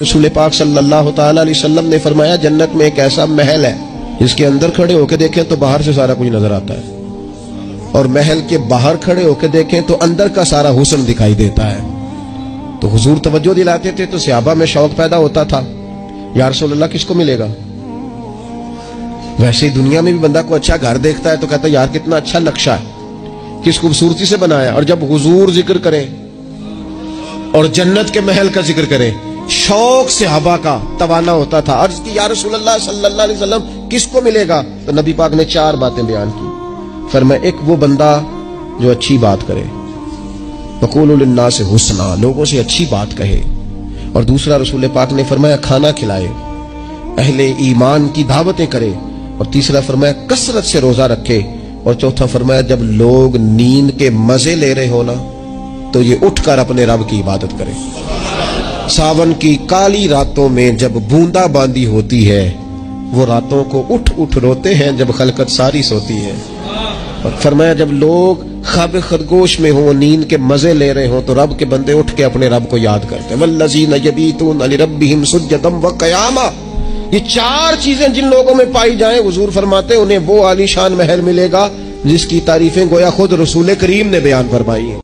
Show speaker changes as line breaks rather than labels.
رسول پاک صلی اللہ تعالی علیہ وسلم نے فرمایا جنت میں ایک ایسا محل ہے جس کے اندر کھڑے ہو کے دیکھیں تو باہر سے سارا کچھ نظر آتا ہے، اور محل کے باہر کھڑے ہو کے دیکھیں تو اندر کا سارا حسن دکھائی دیتا ہے۔ تو حضور توجہ دلاتے تھے تو صحابہ میں شوق پیدا ہوتا تھا، یا رسول اللہ کس کو ملے گا؟ ویسے ہی دنیا میں بھی بندہ کو اچھا گھر دیکھتا ہے تو کہتا ہے یار کتنا اچھا نقشہ ہے، کس خوبصورتی سے بنایا، اور جب حضور ذکر کریں اور جنت کے محل کا ذکر کریں شوق صحابہ کا توانا ہوتا تھا۔ عرض کی یا رسول اللہ صلی اللہ علیہ وسلم کس کو ملے گا؟ تو نبی پاک نے 4 باتیں بیان کی۔ فرمایا ایک وہ بندہ جو اچھی بات کرے، وقولوا للناس حسنا، لوگوں سے اچھی بات کہے، اور دوسرا رسول پاک نے فرمایا کھانا کھلائے، اہل ایمان کی دعوتیں کرے، اور تیسرا فرمایا کثرت سے روزہ رکھے، اور چوتھا فرمایا جب لوگ نیند کے مزے لے رہے ہونا تو یہ اٹھ کر اپنے رب کی عبادت کرے۔ ساون کی کالی راتوں میں جب بوندا باندی ہوتی ہے وہ راتوں کو اٹھ اٹھ روتے ہیں جب خلقت ساری سوتی ہے، اور فرمایا جب لوگ خواب خرگوش میں ہوں، نیند کے مزے لے رہے ہوں، تو رب کے بندے اٹھ کے اپنے رب کو یاد کرتے ہیں۔ والذین یبیتون لربہم سجدا وقیاما، یہ 4 چیزیں جن لوگوں میں پائی جائیں حضور فرماتے ہیں انہیں وہ عالی شان محل ملے گا جس کی تعریفیں گویا خود رسول کریم نے بیان فرمائی ہیں۔